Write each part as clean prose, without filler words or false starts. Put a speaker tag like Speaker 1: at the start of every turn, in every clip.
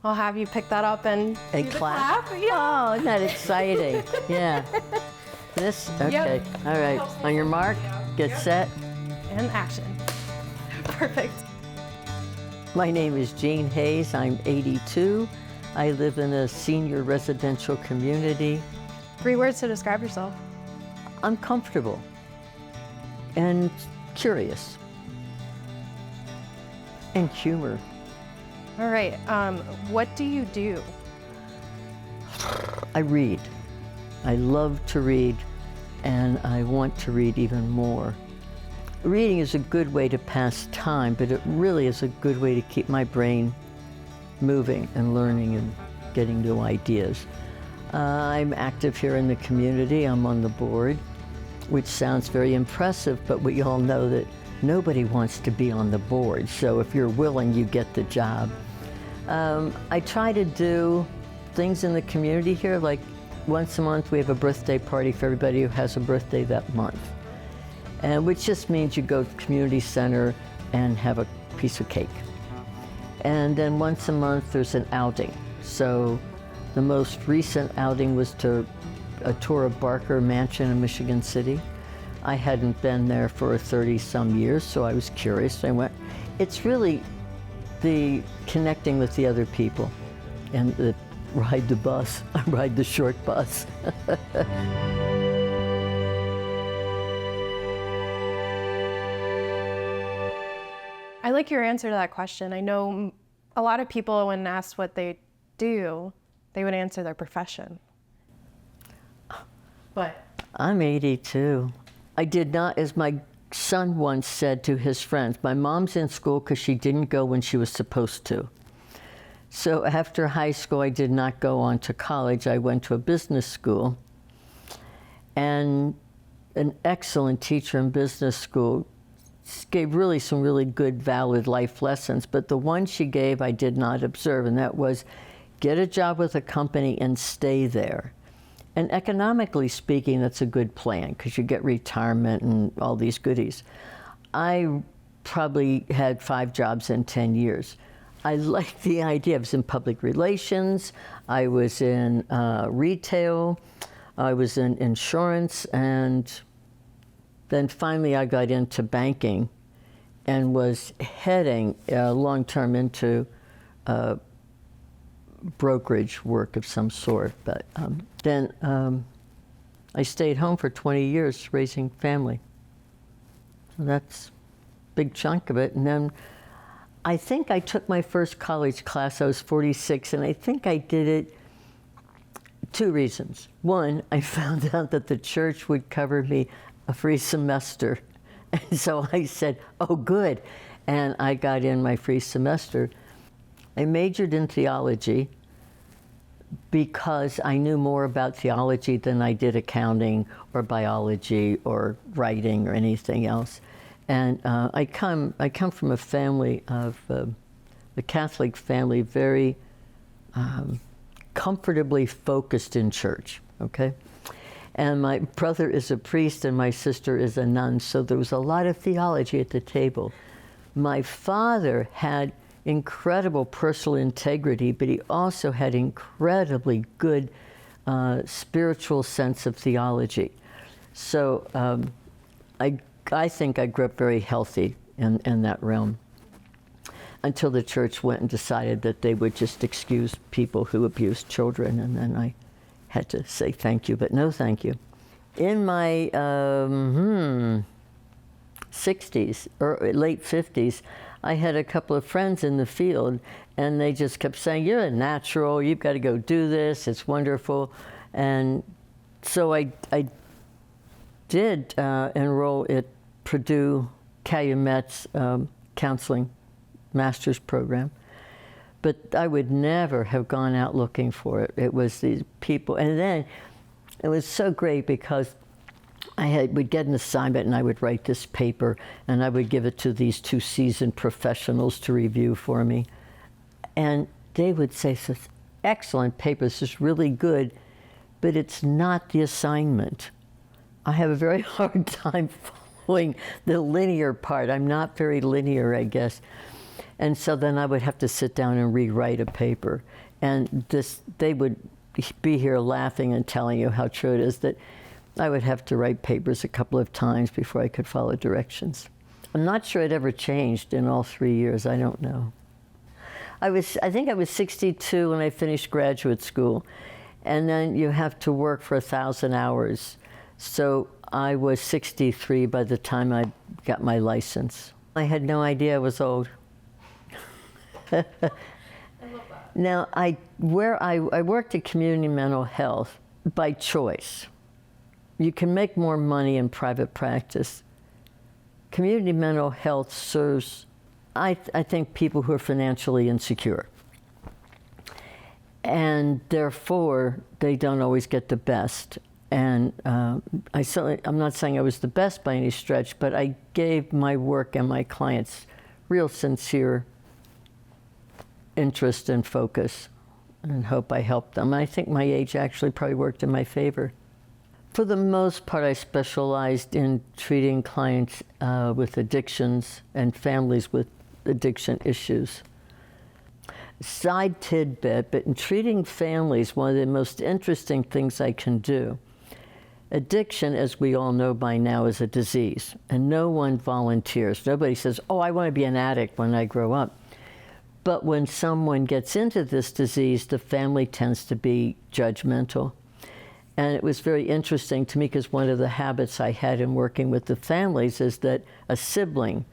Speaker 1: I'll have you pick that up and do the
Speaker 2: clap.
Speaker 1: Yeah.
Speaker 2: Oh, isn't that exciting? Yeah. This, okay,
Speaker 1: Yep.
Speaker 2: all right. On your mark, get set.
Speaker 1: And action. Perfect.
Speaker 2: My name is Jeanne Hayes. I'm 82. I live in a senior residential community.
Speaker 1: 3 words to describe yourself.
Speaker 2: I'm comfortable and curious and humor.
Speaker 1: All right, what do you do?
Speaker 2: I read. I love to read, and I want to read even more. Reading is a good way to pass time, but it really is a good way to keep my brain moving and learning and getting new ideas. I'm active here in the community. I'm on the board, which sounds very impressive, but we all know that nobody wants to be on the board. So if you're willing, you get the job. I try to do things in the community here, like once a month we have a birthday party for everybody who has a birthday that month. And which just means you go to the community center and have a piece of cake. And then once a month there's an outing. So the most recent outing was to a tour of Barker Mansion in Michigan City. I hadn't been there for 30-some years, so I was curious. I went. It's really the connecting with the other people and the ride the bus. I ride the short bus.
Speaker 1: I like your answer to that question. I know a lot of people, when asked what they do, they would answer their profession. But
Speaker 2: I'm 82. I did not, as my son once said to his friends, my mom's in school because she didn't go when she was supposed to. So after high school, I did not go on to college. I went to a business school. And an excellent teacher in business school gave really some really good, valid life lessons. But the one she gave I did not observe, and that was, get a job with a company and stay there. And economically speaking, that's a good plan because you get retirement and all these goodies. I probably had 5 jobs in 10 years. I liked the idea. I was in public relations, I was in retail, I was in insurance, and then finally I got into banking and was heading long-term into brokerage work of some sort. But then I stayed home for 20 years raising family. So that's a big chunk of it. And then I think I took my first college class, I was 46, and I think I did it 2 reasons. One, I found out that the church would cover me a free semester. And so I said, oh, good. And I got in my free semester. I majored in theology because I knew more about theology than I did accounting or biology or writing or anything else. And I come from a family of, a Catholic family, very comfortably focused in church, okay? And my brother is a priest and my sister is a nun, so there was a lot of theology at the table. My father had incredible personal integrity, but he also had incredibly good spiritual sense of theology. So I think I grew up very healthy in that realm until the church went and decided that they would just excuse people who abused children, and then I had to say thank you, but no thank you. In my 60s or late 50s, I had a couple of friends in the field, and they just kept saying, you're a natural, you've got to go do this, it's wonderful. And so I did enroll at Purdue Calumet's counseling master's program, but I would never have gone out looking for it. It was these people, and then it was so great because would get an assignment and I would write this paper and I would give it to these 2 seasoned professionals to review for me. And they would say, "This is excellent paper, this is really good, but it's not the assignment." I have a very hard time following the linear part. I'm not very linear, I guess. And so then I would have to sit down and rewrite a paper. And they would be here laughing and telling you how true it is that I would have to write papers a couple of times before I could follow directions. I'm not sure it ever changed in all 3 years. I don't know. I think I was 62 when I finished graduate school. And then you have to work for 1,000 hours. So I was 63 by the time I got my license. I had no idea I was old. I love that. Now, I worked at community mental health by choice. You can make more money in private practice. Community mental health serves, I think, people who are financially insecure. And therefore, they don't always get the best. And I'm not saying I was the best by any stretch, but I gave my work and my clients real sincere interest and focus, and hope I helped them. I think my age actually probably worked in my favor. For the most part, I specialized in treating clients with addictions and families with addiction issues. Side tidbit, but in treating families, one of the most interesting things I can do. Addiction, as we all know by now, is a disease, and no one volunteers. Nobody says, oh, I want to be an addict when I grow up. But when someone gets into this disease, the family tends to be judgmental. And it was very interesting to me because one of the habits I had in working with the families is that a sibling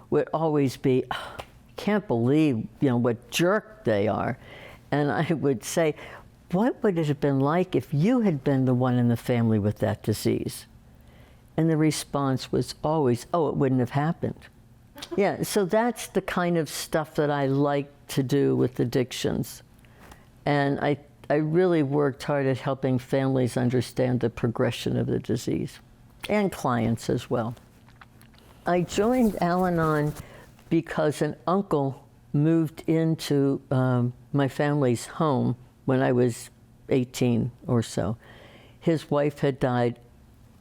Speaker 2: would always be, oh, can't believe, what jerk they are. And I would say, what would it have been like if you had been the one in the family with that disease? And the response was always, oh, it wouldn't have happened. Yeah, so that's the kind of stuff that I like to do with addictions. And I really worked hard at helping families understand the progression of the disease, and clients as well. I joined Al-Anon because an uncle moved into my family's home when I was 18 or so. His wife had died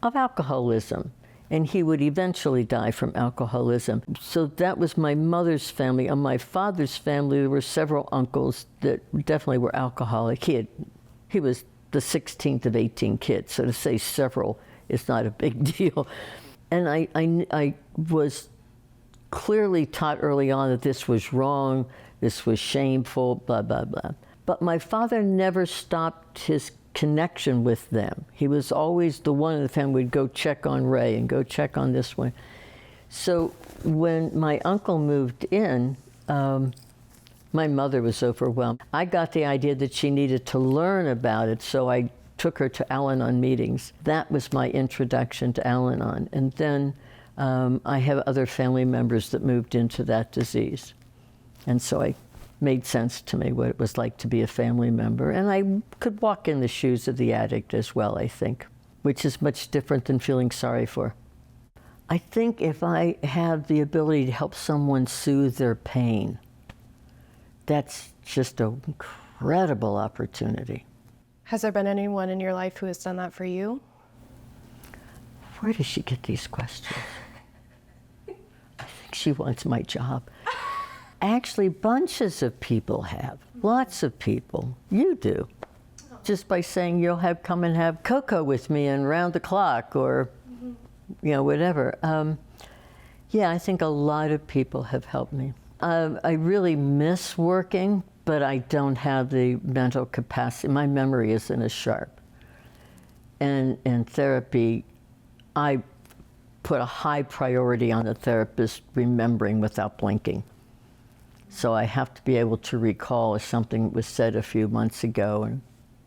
Speaker 2: of alcoholism, and he would eventually die from alcoholism. So that was my mother's family. On my father's family, there were several uncles that definitely were alcoholic. He was the 16th of 18 kids, so to say several is not a big deal. And I was clearly taught early on that this was wrong, this was shameful, blah, blah, blah. But my father never stopped his connection with them. He was always the one in the family who would go check on Ray and go check on this one. So when my uncle moved in, my mother was overwhelmed. I got the idea that she needed to learn about it, so I took her to Al-Anon meetings. That was my introduction to Al-Anon. And then I have other family members that moved into that disease. And so it made sense to me what it was like to be a family member. And I could walk in the shoes of the addict as well, I think, which is much different than feeling sorry for. I think if I have the ability to help someone soothe their pain, that's just an incredible opportunity.
Speaker 1: Has there been anyone in your life who has done that for you?
Speaker 2: Where does she get these questions? I think she wants my job. Actually, bunches of people have. Lots of people. You do. Just by saying you'll come and have cocoa with me and round the clock or, whatever. Yeah, I think a lot of people have helped me. I really miss working, but I don't have the mental capacity. My memory isn't as sharp. And in therapy, I put a high priority on the therapist remembering without blinking. So I have to be able to recall if something was said a few months ago and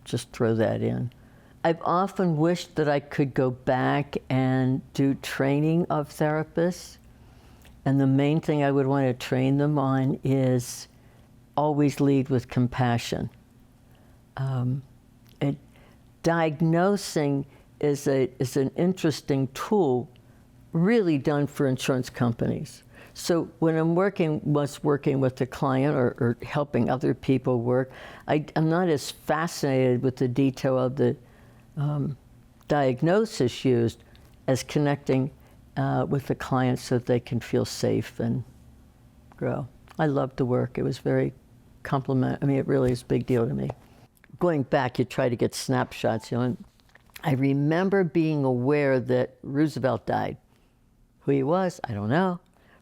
Speaker 2: just throw that in. I've often wished that I could go back and do training of therapists. And the main thing I would want to train them on is always lead with compassion. Diagnosing is an interesting tool really done for insurance companies. So when I'm working with the client or helping other people work, I'm not as fascinated with the detail of the diagnosis used as connecting with the client so that they can feel safe and grow. I loved the work. It was very I mean, it really is a big deal to me. Going back, you try to get snapshots, you know. And I remember being aware that Roosevelt died. Who he was, I don't know.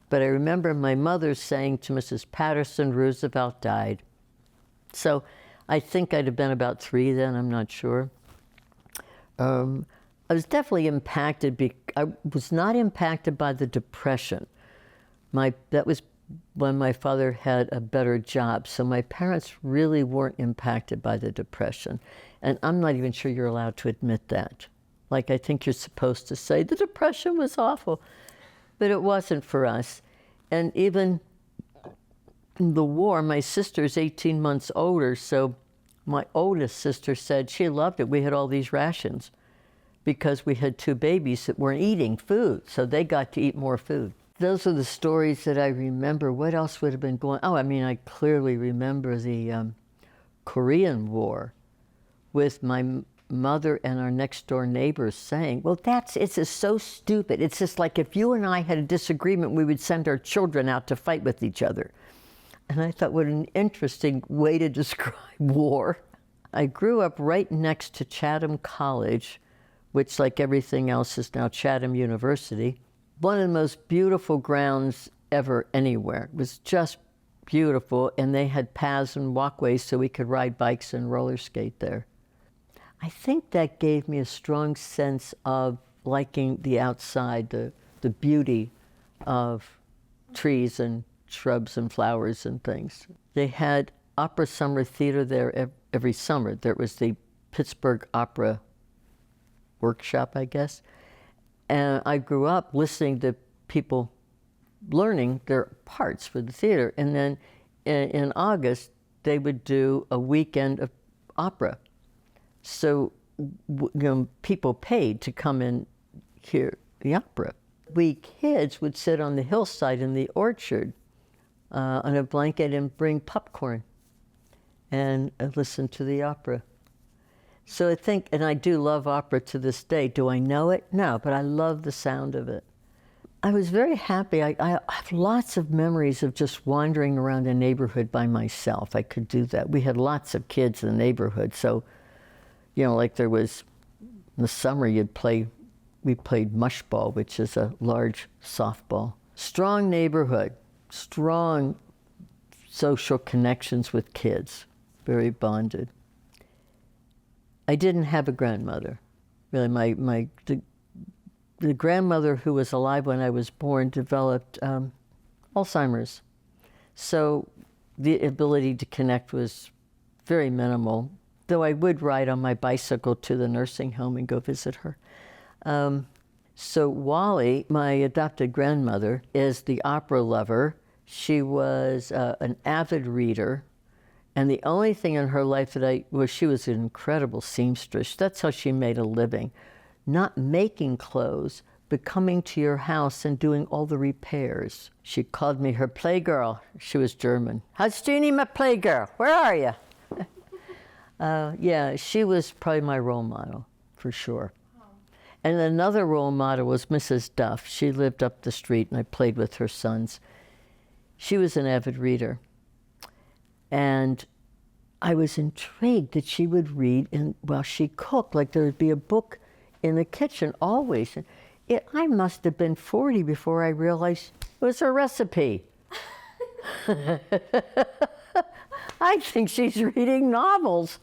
Speaker 2: But I remember my mother saying to Mrs. Patterson, Roosevelt died. So I think I'd have been about 3 then, I'm not sure. I was definitely impacted. I was not impacted by the Depression. That was when my father had a better job. So my parents really weren't impacted by the Depression. And I'm not even sure you're allowed to admit that. Like, I think you're supposed to say, the Depression was awful. But it wasn't for us. And even in the war, my sister's 18 months older, so my oldest sister said she loved it. We had all these rations because we had 2 babies that weren't eating food, so they got to eat more food. Those are the stories that I remember. What else would have been going on? Oh, I mean, I clearly remember the Korean War with my mother and our next door neighbors saying, well, it's just so stupid. It's just like if you and I had a disagreement, we would send our children out to fight with each other. And I thought, what an interesting way to describe war. I grew up right next to Chatham College, which, like everything else, is now Chatham University. One of the most beautiful grounds ever anywhere. It was just beautiful, and they had paths and walkways so we could ride bikes and roller skate there. I think that gave me a strong sense of liking the outside, the beauty of trees and shrubs and flowers and things. They had opera summer theater there every summer. There was the Pittsburgh Opera Workshop, I guess. And I grew up listening to people learning their parts for the theater. And then in August, they would do a weekend of opera. So people paid to come and hear the opera. We kids would sit on the hillside in the orchard on a blanket and bring popcorn and listen to the opera. So I think, and I do love opera to this day. Do I know it? No, but I love the sound of it. I was very happy. I have lots of memories of just wandering around a neighborhood by myself. I could do that. We had lots of kids in the neighborhood. So, you know, like there was, in the summer we played mushball, which is a large softball. Strong neighborhood, strong social connections with kids, very bonded. I didn't have a grandmother. Really, the grandmother who was alive when I was born developed Alzheimer's. So the ability to connect was very minimal, though I would ride on my bicycle to the nursing home and go visit her. So Wally, my adopted grandmother, is the opera lover. She was an avid reader. And the only thing in her life she was an incredible seamstress. That's how she made a living. Not making clothes, but coming to your house and doing all the repairs. She called me her playgirl. She was German. Hast du nie my playgirl? Where are you? Yeah, she was probably my role model, for sure. And another role model was Mrs. Duff. She lived up the street, and I played with her sons. She was an avid reader. And I was intrigued that she would read while she cooked, like there would be a book in the kitchen always. I must have been 40 before I realized it was her recipe. I think she's reading novels.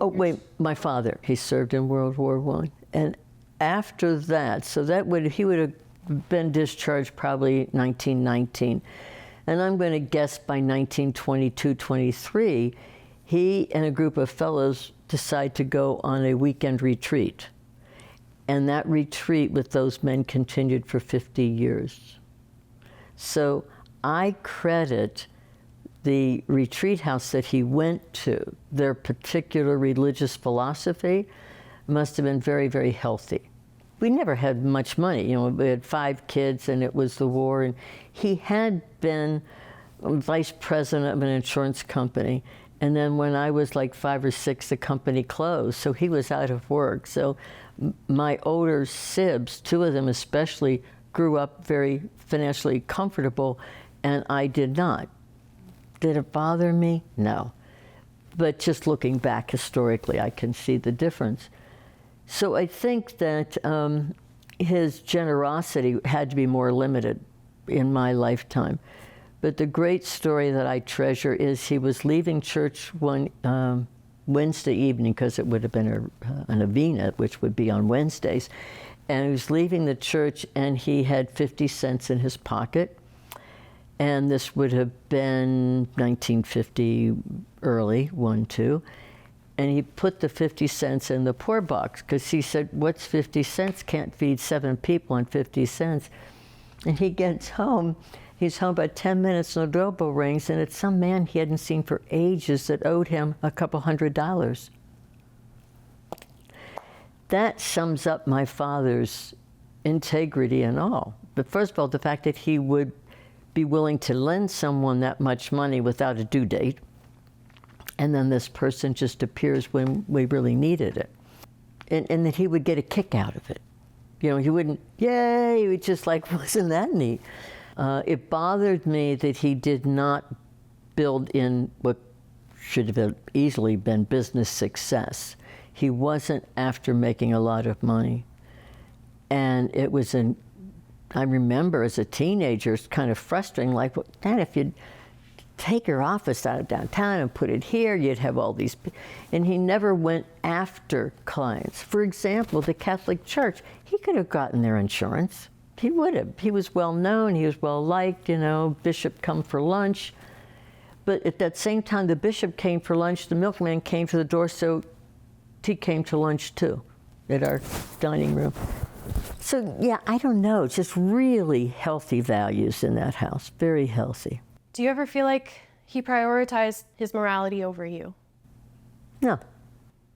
Speaker 2: Oh, wait, my father, he served in World War I. And after that, he would have been discharged probably 1919. And I'm going to guess by 1922, 23, he and a group of fellows decide to go on a weekend retreat. And that retreat with those men continued for 50 years. So I credit the retreat house that he went to, their particular religious philosophy must have been very, very healthy. We never had much money. You know, we had 5 kids and it was the war. And he had been vice president of an insurance company. And then when I was like 5 or 6, the company closed. So he was out of work. So my older sibs, 2 of them especially, grew up very financially comfortable. and I did not. Did it bother me? No. But just looking back historically, I can see the difference. So I think that his generosity had to be more limited in my lifetime. But the great story that I treasure is he was leaving church one Wednesday evening, because it would have been an Avena, which would be on Wednesdays. And he was leaving the church, and he had 50 cents in his pocket. And this would have been 1950, early, 1-2. And he put the 50 cents in the poor box, because he said, what's 50 cents? Can't feed 7 people on 50 cents. And he gets home. He's home about 10 minutes, and the doorbell rings, and it's some man he hadn't seen for ages that owed him a couple $100. That sums up my father's integrity and all. But first of all, the fact that he would be willing to lend someone that much money without a due date, and then this person just appears when we really needed it. And that he would get a kick out of it. You know, he wouldn't, yay, he would just like, wasn't that neat? It bothered me that he did not build in what should have easily been business success. He wasn't after making a lot of money. And it was I remember as a teenager, it's kind of frustrating, like, well, Dad, if you'd take your office out of downtown and put it here, you'd have all these, and he never went after clients. For example, the Catholic Church, he could have gotten their insurance. He would have. He was well known, he was well liked, you know, bishop come for lunch. But at that same time the bishop came for lunch, the milkman came to the door, so he came to lunch too, at our dining room. So yeah, I don't know, just really healthy values in that house, very healthy.
Speaker 1: Do you ever feel like he prioritized his morality over you?
Speaker 2: No.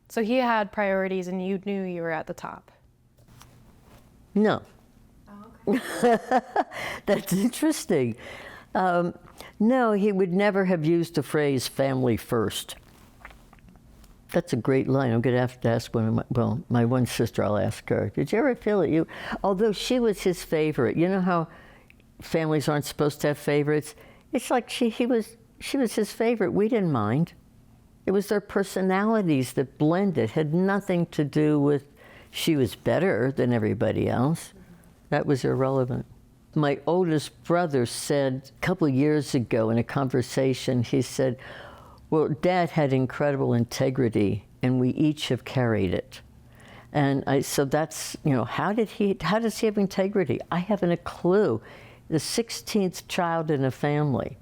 Speaker 1: So he had priorities and you knew you were at the top?
Speaker 2: No.
Speaker 1: Oh, okay.
Speaker 2: That's interesting. No, he would never have used the phrase family first. That's a great line. I'm going to have to ask my one sister, I'll ask her. Did you ever feel that although she was his favorite, you know how families aren't supposed to have favorites? It's like she was his favorite. We didn't mind. It was their personalities that blended. Had nothing to do with she was better than everybody else. That was irrelevant. My oldest brother said a couple of years ago in a conversation, he said, well, Dad had incredible integrity and we each have carried it. And so that's, you know, how does he have integrity? I haven't a clue. The 16th child in a family.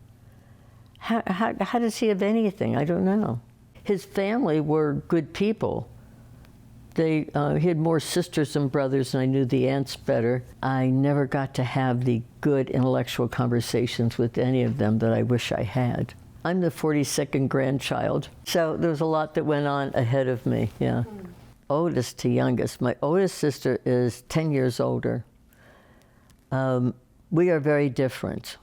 Speaker 2: How does he have anything? I don't know. His family were good people. He had more sisters and brothers, and I knew the aunts better. I never got to have the good intellectual conversations with any of them that I wish I had. I'm the 42nd grandchild, so there was a lot that went on ahead of me, yeah. Oldest to youngest. My oldest sister is 10 years older. We are very different.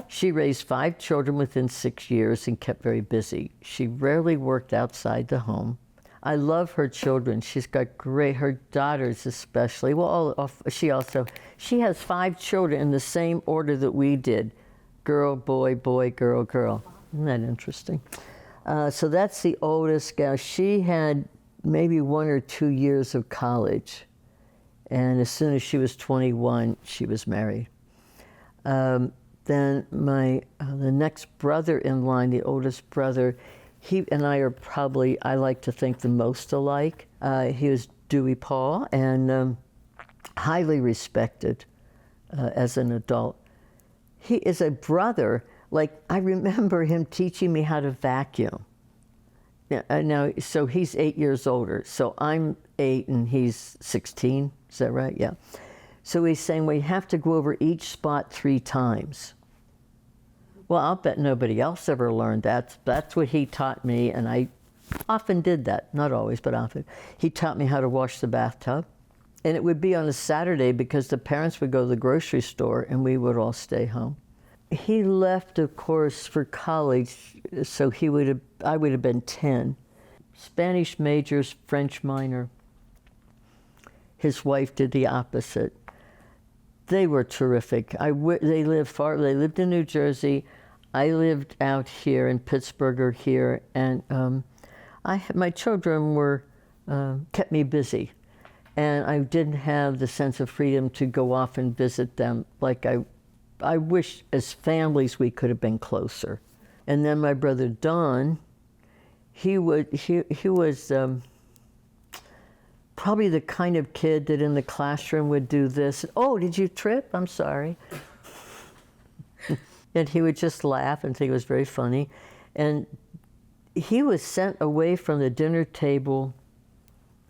Speaker 2: She raised 5 children within 6 years and kept very busy. She rarely worked outside the home. I love her children. She's got her daughters especially. Well, she has 5 children in the same order that we did. Girl, boy, boy, girl, girl. Isn't that interesting? So that's the oldest gal. She had maybe 1 or 2 years of college. And as soon as she was 21, she was married. Then the next brother in line, the oldest brother, he and I are probably, I like to think, the most alike. He was Dewey Paul and highly respected as an adult. He is a brother, like I remember him teaching me how to vacuum. Yeah, now, so he's 8 years older. So I'm 8 and he's 16, is that right? Yeah. So he's saying, well, you have to go over each spot 3 times. Well, I'll bet nobody else ever learned that. That's what he taught me, and I often did that. Not always, but often. He taught me how to wash the bathtub. And it would be on a Saturday because the parents would go to the grocery store and we would all stay home. He left, of course, for college, so I would have been 10. Spanish majors, French minor. His wife did the opposite. They were terrific. They lived far. They lived in New Jersey. I lived out here in Pittsburgh or here, and my children were kept me busy, and I didn't have the sense of freedom to go off and visit them like I wish as families we could have been closer. And then my brother Don, he was probably the kind of kid that in the classroom would do this. Oh, did you trip? I'm sorry. And he would just laugh and think it was very funny. And he was sent away from the dinner table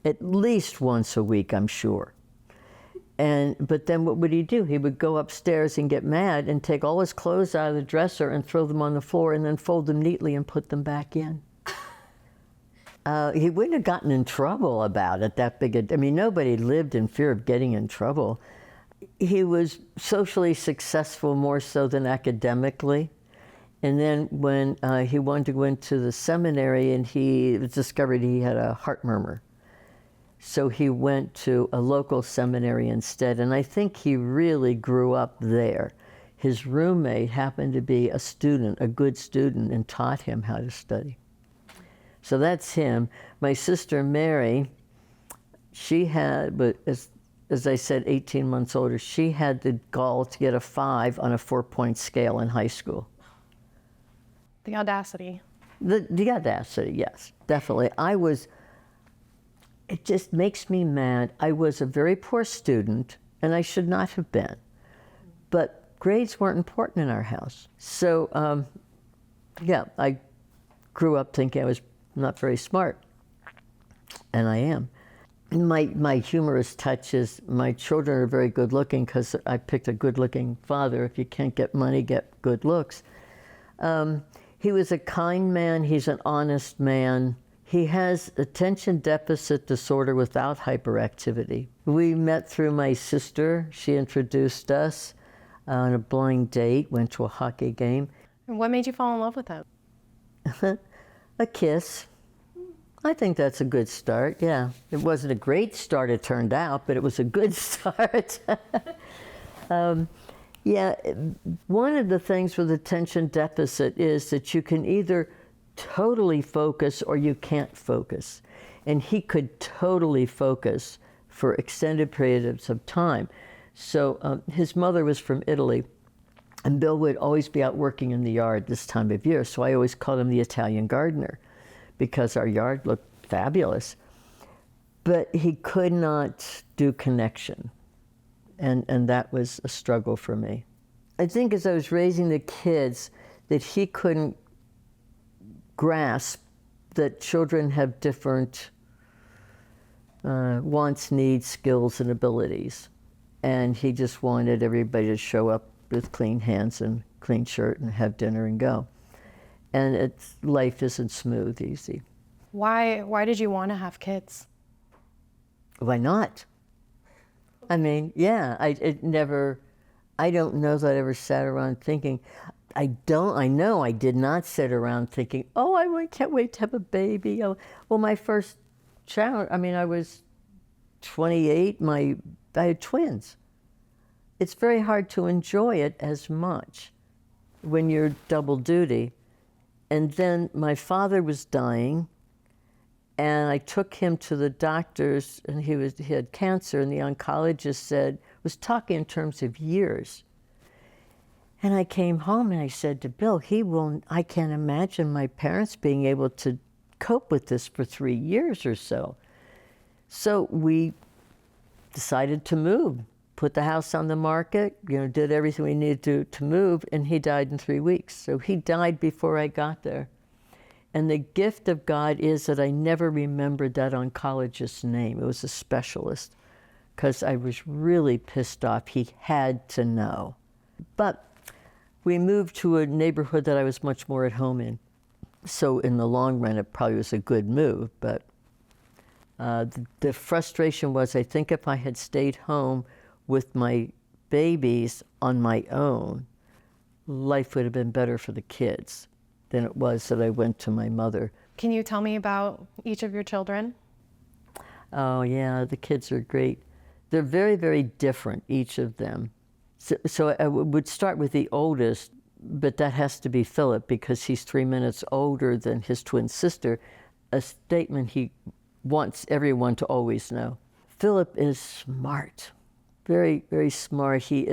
Speaker 2: at least once a week, I'm sure. But then what would he do? He would go upstairs and get mad and take all his clothes out of the dresser and throw them on the floor and then fold them neatly and put them back in. He wouldn't have gotten in trouble about it that big. I mean, nobody lived in fear of getting in trouble. He was socially successful more so than academically. And then when he wanted to go into the seminary, and he discovered he had a heart murmur. So he went to a local seminary instead, and I think he really grew up there. His roommate happened to be a student, a good student, and taught him how to study. So that's him. My sister Mary, she had, but as I said, 18 months older, she had the gall to get a 5 on a 4-point scale in high school.
Speaker 1: The audacity.
Speaker 2: The audacity, yes, definitely. It just makes me mad. I was a very poor student, and I should not have been. But grades weren't important in our house. So, yeah, I grew up thinking I was not very smart, and I am. My humorous touch is my children are very good looking because I picked a good looking father. If you can't get money, get good looks. He was a kind man. He's an honest man. He has attention deficit disorder without hyperactivity. We met through my sister. She introduced us on a blind date, went to a hockey game.
Speaker 1: And what made you fall in love with him?
Speaker 2: A kiss. I think that's a good start, yeah. It wasn't a great start, it turned out, but it was a good start. Yeah, one of the things with attention deficit is that you can either totally focus or you can't focus. And he could totally focus for extended periods of time. So his mother was from Italy, and Bill would always be out working in the yard this time of year, so I always called him the Italian gardener because our yard looked fabulous. But he could not do connection, and that was a struggle for me. I think as I was raising the kids that he couldn't grasp that children have different wants, needs, skills, and abilities. And he just wanted everybody to show up with clean hands and clean shirt and have dinner and go. And life isn't smooth, easy.
Speaker 1: Why did you want to have kids?
Speaker 2: Why not? I mean, yeah, I don't know that I ever sat around thinking, I know I did not sit around thinking, oh, I can't wait to have a baby. Oh, well, my first child, I mean, I was 28, I had twins. It's very hard to enjoy it as much when you're double duty. And then my father was dying, and I took him to the doctors, and he had cancer, and the oncologist was talking in terms of years. And I came home and I said to Bill, I can't imagine my parents being able to cope with this for 3 years or so. So we decided to move, put the house on the market, did everything we needed to move, and he died in 3 weeks. So he died before I got there. And the gift of God is that I never remembered that oncologist's name. It was a specialist, because I was really pissed off. He had to know. But we moved to a neighborhood that I was much more at home in. So in the long run, it probably was a good move. But the frustration was, I think if I had stayed home with my babies on my own, life would have been better for the kids than it was that I went to my mother.
Speaker 1: Can you tell me about each of your children?
Speaker 2: Oh yeah, the kids are great. They're very, very different, each of them. So I would start with the oldest, but that has to be Philip because he's 3 minutes older than his twin sister, a statement he wants everyone to always know. Philip is smart, very, very smart. He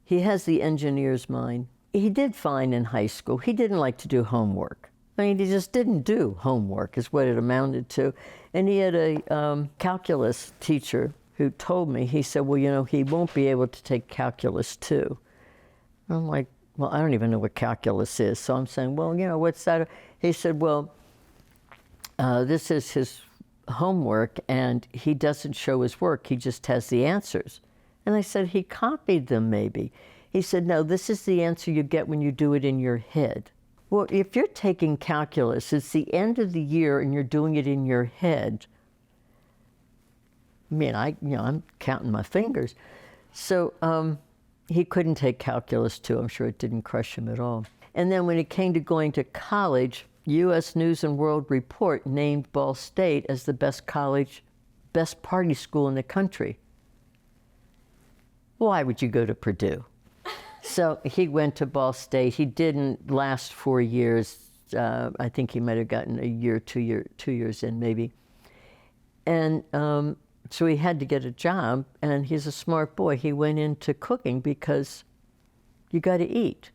Speaker 2: has the engineer's mind. He did fine in high school. He didn't like to do homework. I mean, he just didn't do homework is what it amounted to. And he had a calculus teacher who told me, he said, well, you know, he won't be able to take calculus 2. I'm like, well, I don't even know what calculus is. So I'm saying, well, you know, what's that? He said, well, this is his homework and he doesn't show his work. He just has the answers. And I said, he copied them maybe. He said, no, this is the answer you get when you do it in your head. Well, if you're taking calculus, it's the end of the year and you're doing it in your head. I mean, I'm counting my fingers. So he couldn't take calculus 2. I'm sure it didn't crush him at all. And then when it came to going to college, U.S. News and World Report named Ball State as the best college, best party school in the country. Why would you go to Purdue? So he went to Ball State. He didn't last 4 years. I think he might have gotten a year, 2 years in maybe. And so he had to get a job, and he's a smart boy. He went into cooking because you got to eat.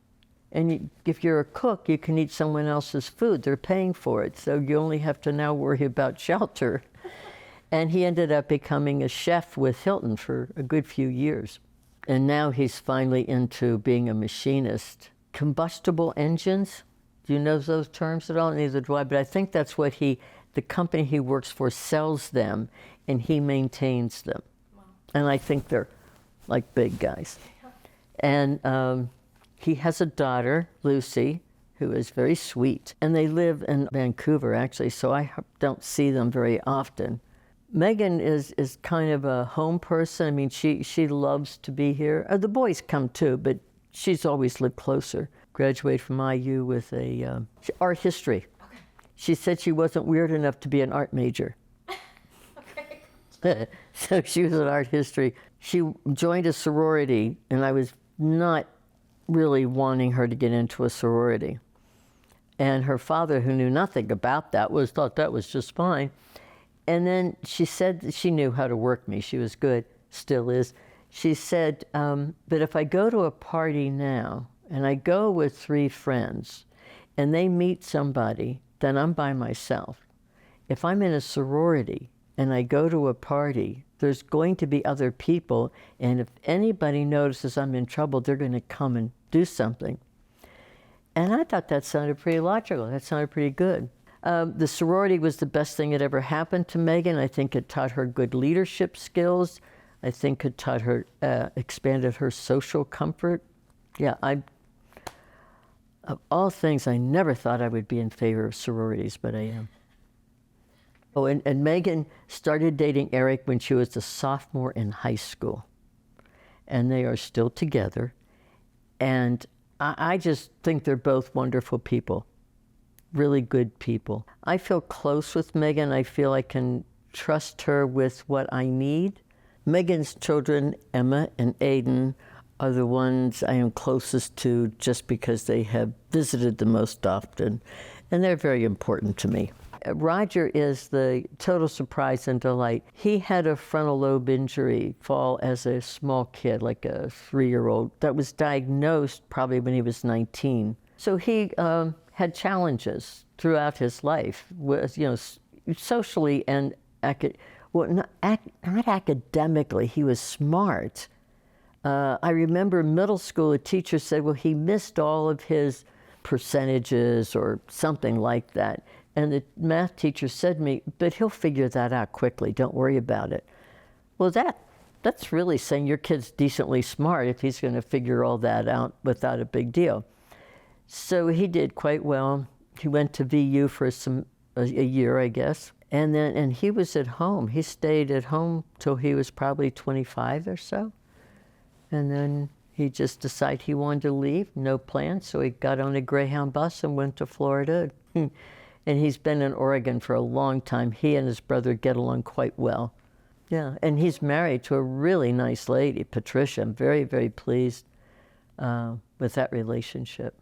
Speaker 2: And if you're a cook, you can eat someone else's food. They're paying for it, so you only have to now worry about shelter. And he ended up becoming a chef with Hilton for a good few years. And now he's finally into being a machinist. Combustible engines, do you know those terms at all? Neither do I, but I think that's what the company he works for sells them, and he maintains them. Wow. And I think they're like big guys. And he has a daughter, Lucy, who is very sweet. And they live in Vancouver, actually, so I don't see them very often. Megan is kind of a home person. I mean, she loves to be here. The boys come too, but she's always lived closer. Graduated from IU with a art history. Okay. She said she wasn't weird enough to be an art major. Okay. So she was an art history. She joined a sorority, and I was not really wanting her to get into a sorority. And her father, who knew nothing about that, thought that was just fine. And then she said that she knew how to work me. She was good, still is. She said, but if I go to a party now, and I go with 3 friends, and they meet somebody, then I'm by myself. If I'm in a sorority, and I go to a party, there's going to be other people, and if anybody notices I'm in trouble, they're going to come and do something. And I thought that sounded pretty logical. That sounded pretty good. The sorority was the best thing that ever happened to Megan. I think it taught her good leadership skills. I think it taught her, expanded her social comfort. Yeah, of all things, I never thought I would be in favor of sororities, but I am. Oh, and Megan started dating Eric when she was a sophomore in high school. And they are still together. And I just think they're both wonderful people. Really good people. I feel close with Megan. I feel I can trust her with what I need. Megan's children, Emma and Aiden, are the ones I am closest to just because they have visited the most often, and they're very important to me. Roger is the total surprise and delight. He had a frontal lobe injury fall as a small kid, like a 3-year-old, that was diagnosed probably when he was 19. So he had challenges throughout his life, with, socially and not academically. He was smart. I remember middle school, a teacher said, well, he missed all of his percentages or something like that. And the math teacher said to me, but he'll figure that out quickly. Don't worry about it. Well, that's really saying your kid's decently smart if he's going to figure all that out without a big deal. So he did quite well. He went to VU for a year, I guess. And he was at home. He stayed at home till he was probably 25 or so. And then he just decided he wanted to leave, no plans. So he got on a Greyhound bus and went to Florida. And he's been in Oregon for a long time. He and his brother get along quite well. Yeah, and he's married to a really nice lady, Patricia. I'm very, very pleased with that relationship.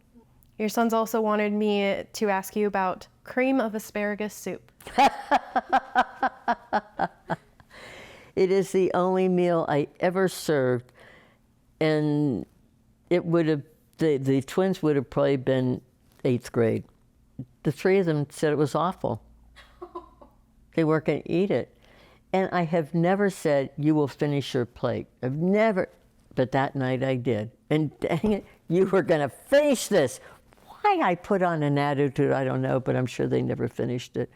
Speaker 1: Your sons also wanted me to ask you about cream of asparagus soup.
Speaker 2: It is the only meal I ever served, and it would have, the twins would have probably been 8th grade. The 3 of them said it was awful. They weren't going to eat it. And I have never said, you will finish your plate. I've never, but that night I did. And dang it, you were going to finish this. Why I put on an attitude, I don't know, but I'm sure they never finished it.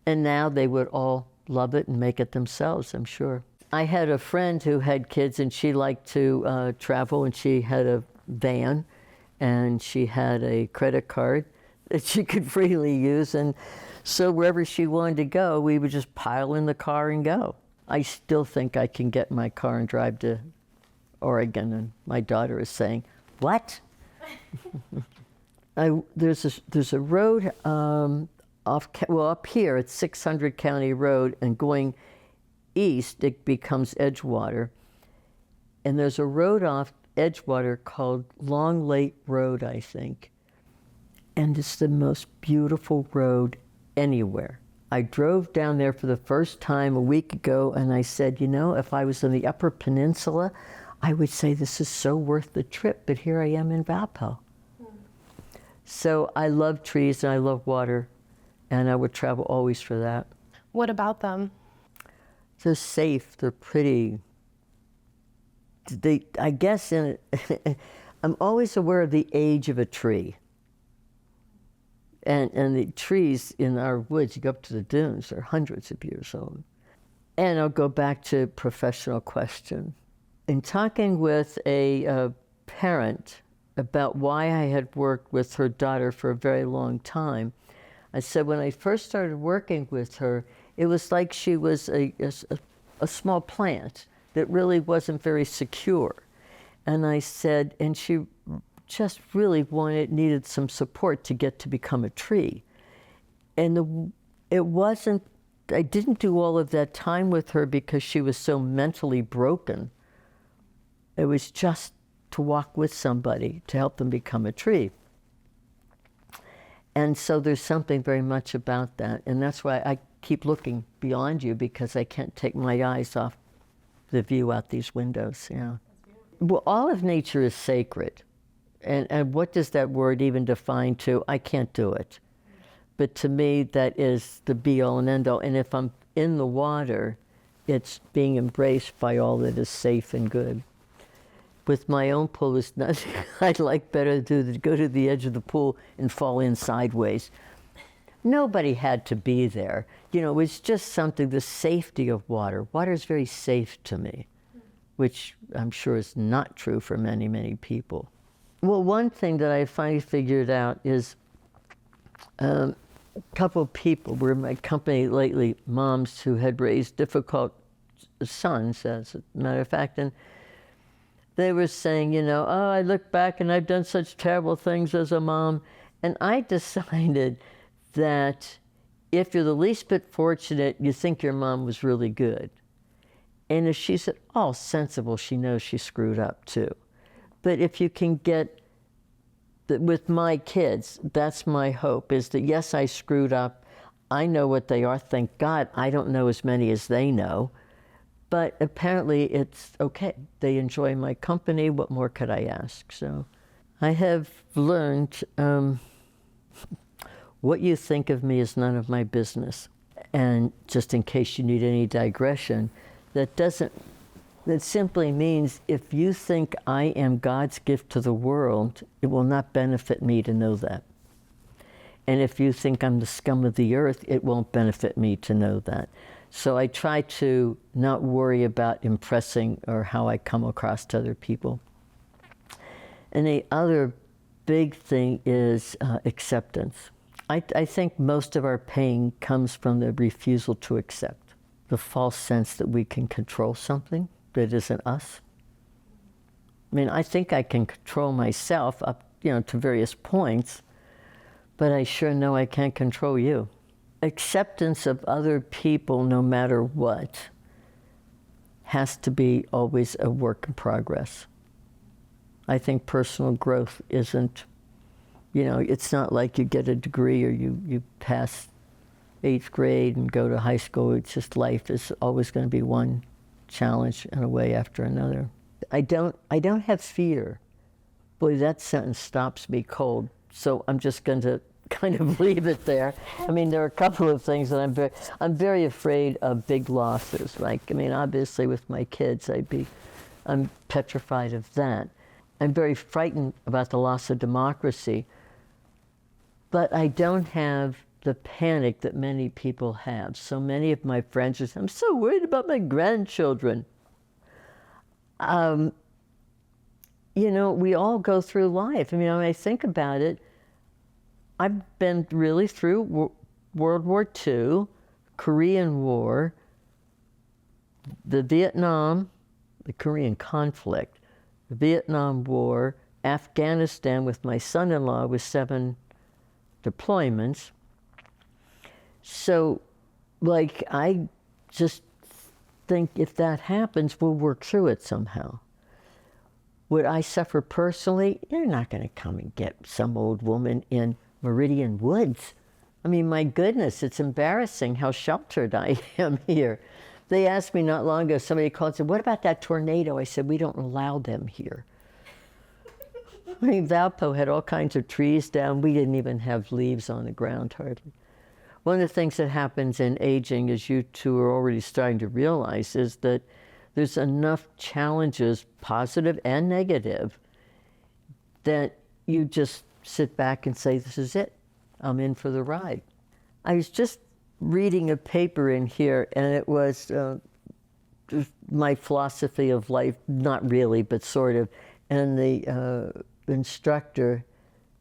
Speaker 2: And now they would all love it and make it themselves, I'm sure. I had a friend who had kids, and she liked to travel, and she had a van, and she had a credit card that she could freely use. And so wherever she wanted to go, we would just pile in the car and go. I still think I can get in my car and drive to Oregon, and my daughter is saying, what? There's a road up here it's 600 County Road, and going east it becomes Edgewater. And there's a road off Edgewater called Long Lake Road, I think. And it's the most beautiful road anywhere. I drove down there for the first time a week ago, and I said, you know, if I was in the Upper Peninsula, I would say this is so worth the trip, but here I am in Valpo. So I love trees and I love water, and I would travel always for that.
Speaker 1: What about them?
Speaker 2: They're safe, they're pretty. I guess I'm always aware of the age of a tree. And the trees in our woods, you go up to the dunes, they're hundreds of years old. And I'll go back to professional question. In talking with a parent about why I had worked with her daughter for a very long time, I said when I first started working with her, it was like she was a small plant that really wasn't very secure. And I said, and she just really needed some support to get to become a tree. And I didn't do all of that time with her because she was so mentally broken. It was just to walk with somebody to help them become a tree. And so there's something very much about that. And that's why I keep looking beyond you, because I can't take my eyes off the view out these windows. Yeah. Well, all of nature is sacred. And what does that word even define to? I can't do it. But to me, that is the be-all and end-all. And if I'm in the water, it's being embraced by all that is safe and good. With my own pool, it's nothing I'd like better to do than go to the edge of the pool and fall in sideways. Nobody had to be there. You know, it's just something, the safety of water. Water is very safe to me, which I'm sure is not true for many, many people. Well, one thing that I finally figured out is a couple of people were in my company lately, moms who had raised difficult sons, as a matter of fact, and they were saying, you know, oh, I look back and I've done such terrible things as a mom. And I decided that if you're the least bit fortunate, you think your mom was really good. And if she's at all sensible, she knows she screwed up too. But if you can get, with my kids, that's my hope, is that yes, I screwed up. I know what they are. Thank God I don't know as many as they know. But apparently it's okay. They enjoy my company. What more could I ask? So I have learned what you think of me is none of my business. And just in case you need any digression, that simply means if you think I am God's gift to the world, it will not benefit me to know that. And if you think I'm the scum of the earth, it won't benefit me to know that. So I try to not worry about impressing or how I come across to other people. And the other big thing is acceptance. I think most of our pain comes from the refusal to accept, the false sense that we can control something that isn't us. I mean, I think I can control myself up, to various points, but I sure know I can't control you. Acceptance of other people, no matter what, has to be always a work in progress. I think personal growth isn't, it's not like you get a degree or you pass 8th grade and go to high school. It's just life is always going to be one challenge in a way after another. I don't have fear. Boy, that sentence stops me cold. So I'm just going to kind of leave it there. I mean, there are a couple of things that I'm very afraid of big losses. Obviously with my kids, I'm petrified of that. I'm very frightened about the loss of democracy, but I don't have the panic that many people have. So many of my friends are saying, I'm so worried about my grandchildren. We all go through life. When I think about it, I've been really through World War II, Korean War, the Korean conflict, the Vietnam War, Afghanistan with my son-in-law with 7 deployments. So, I just think if that happens, we'll work through it somehow. Would I suffer personally? You're not going to come and get some old woman in Meridian Woods. My goodness, it's embarrassing how sheltered I am here. They asked me not long ago, somebody called and said, what about that tornado? I said, we don't allow them here. Valpo had all kinds of trees down. We didn't even have leaves on the ground hardly. One of the things that happens in aging, as you two are already starting to realize, is that there's enough challenges, positive and negative, that you just sit back and say, this is it. I'm in for the ride. I was just reading a paper in here, and it was my philosophy of life, not really, but sort of, and the instructor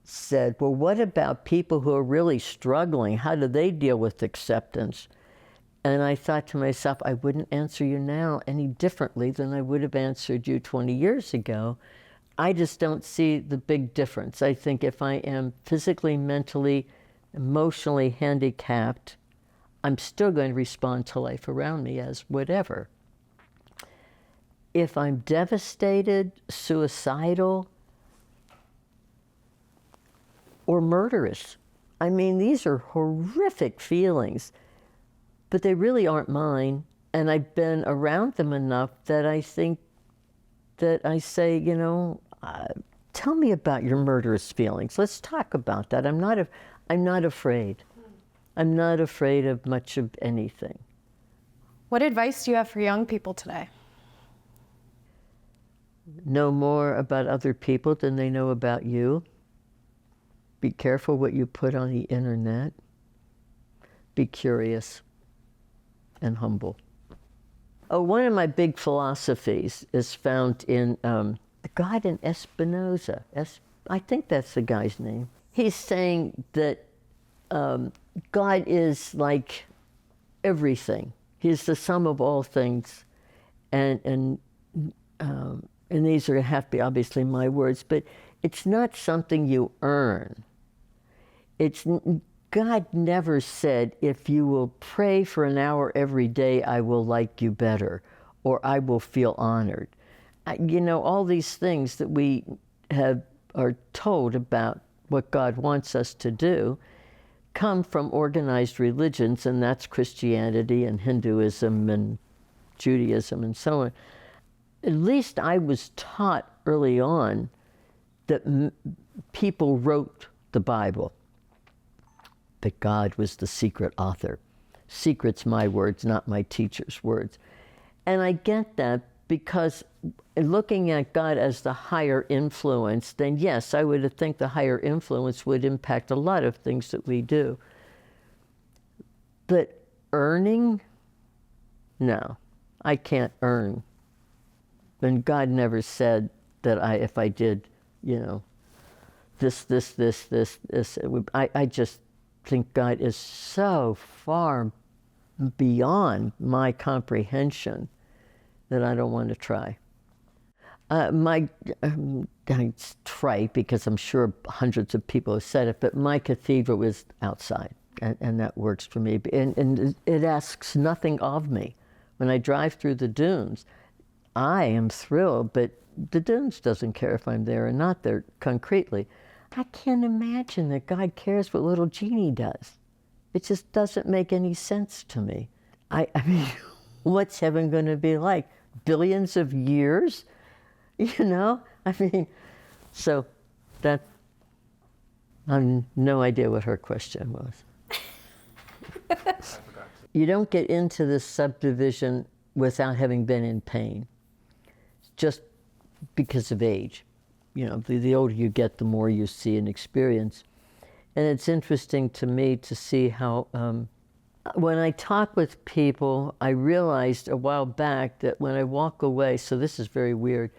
Speaker 2: said, well, what about people who are really struggling? How do they deal with acceptance? And I thought to myself, I wouldn't answer you now any differently than I would have answered you 20 years ago. I just don't see the big difference. I think if I am physically, mentally, emotionally handicapped, I'm still going to respond to life around me as whatever. If I'm devastated, suicidal, or murderous, these are horrific feelings, but they really aren't mine. And I've been around them enough that I think that I say, tell me about your murderous feelings. Let's talk about that. I'm not afraid. I'm not afraid of much of anything.
Speaker 1: What advice do you have for young people today?
Speaker 2: Know more about other people than they know about you. Be careful what you put on the internet. Be curious and humble. Oh, one of my big philosophies is found in God in Espinoza. I think that's the guy's name. He's saying that God is like everything. He's the sum of all things. And these are going to have to be obviously my words, but it's not something you earn. God never said, if you will pray for an hour every day, I will like you better, or I will feel honored. All these things that we are told about what God wants us to do come from organized religions, and that's Christianity and Hinduism and Judaism and so on. At least I was taught early on that people wrote the Bible, that God was the secret author. Secret's my words, not my teacher's words. And I get that because looking at God as the higher influence, then yes, I would think the higher influence would impact a lot of things that we do. But earning? No, I can't earn. And God never said that if I did, this, I just think God is so far beyond my comprehension that I don't want to try. It's trite because I'm sure hundreds of people have said it, but my cathedral is outside, and that works for me. And it asks nothing of me. When I drive through the dunes, I am thrilled, but the Dunes doesn't care if I'm there or not there concretely. I can't imagine that God cares what little Jeannie does. It just doesn't make any sense to me. I mean, what's heaven going to be like? Billions of years? You know? I mean, so that, I have no idea what her question was. You don't get into this subdivision without having been in pain, just because of age. You know, the older you get, the more you see and experience. And it's interesting to me to see how, when I talk with people, I realized a while back that when I walk away, so this is very weird,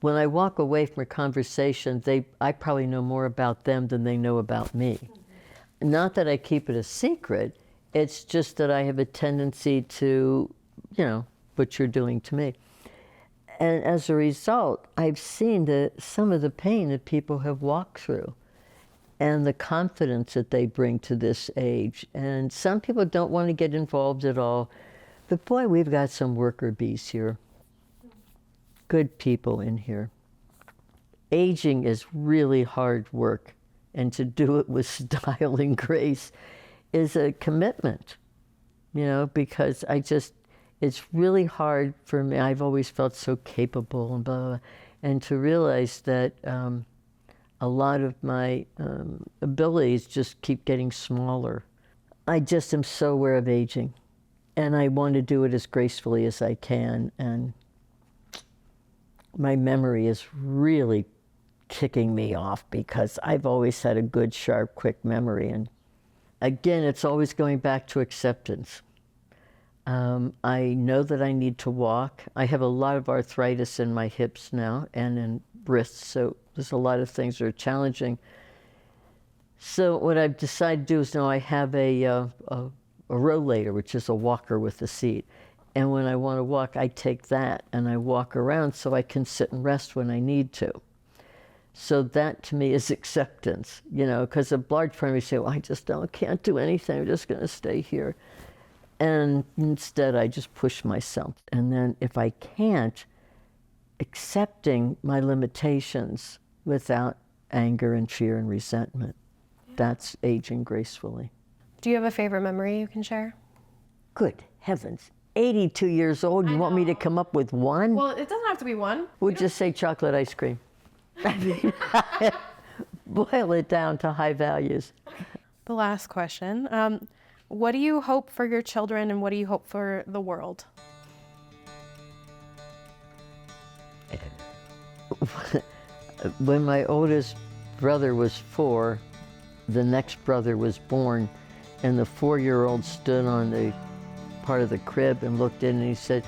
Speaker 2: when I walk away from a conversation, I probably know more about them than they know about me. Not that I keep it a secret, it's just that I have a tendency to, you know, what you're doing to me. And as a result, I've seen some of the pain that people have walked through and the confidence that they bring to this age. And some people don't want to get involved at all, but boy, we've got some worker bees here. Good people in here. Aging is really hard work, and to do it with style and grace is a commitment, you know, because it's really hard for me. I've always felt so capable and blah, blah, blah. And to realize that a lot of my abilities just keep getting smaller. I just am so aware of aging, and I want to do it as gracefully as I can. And my memory is really kicking me off because I've always had a good, sharp, quick memory. And again, it's always going back to acceptance. I know that I need to walk. I have a lot of arthritis in my hips now and in wrists, so there's a lot of things that are challenging. So what I've decided to do is now I have a rollator, which is a walker with a seat. And when I want to walk, I take that and I walk around so I can sit and rest when I need to. So that to me is acceptance, you know, because a large part of me say, well, I just can't do anything. I'm just going to stay here. And instead, I just push myself. And then if I can't, accepting my limitations without anger and fear and resentment. Yeah. That's aging gracefully.
Speaker 1: Do you have a favorite memory you can share?
Speaker 2: Good heavens. 82 years old, you want me to come up with one?
Speaker 1: Well, it doesn't have to be one.
Speaker 2: We'll just say chocolate ice cream. I mean, boil it down to high values.
Speaker 1: The last question. What do you hope for your children and what do you hope for the world?
Speaker 2: When my oldest brother was 4, the next brother was born, and the 4-year-old stood on the part of the crib and looked in and he said,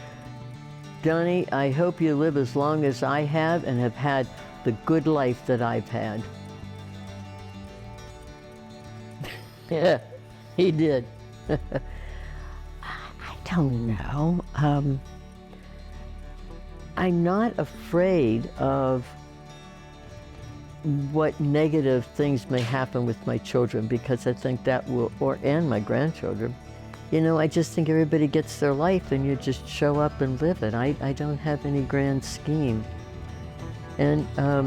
Speaker 2: Johnny, I hope you live as long as I have and have had the good life that I've had. Yeah, he did. I don't know. I'm not afraid of what negative things may happen with my children because I think that will, and my grandchildren. You know, I just think everybody gets their life and you just show up and live it. I don't have any grand scheme. And I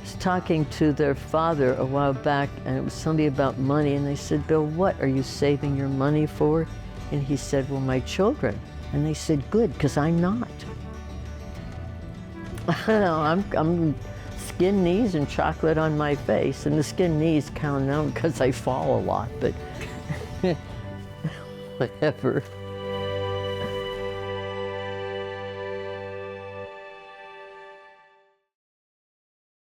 Speaker 2: was talking to their father a while back, and it was something about money, and they said, Bill, what are you saving your money for? And he said, well, my children. And they said, good, because I'm not. No, I'm skin knees and chocolate on my face, and the skin knees count out because I fall a lot, but whatever.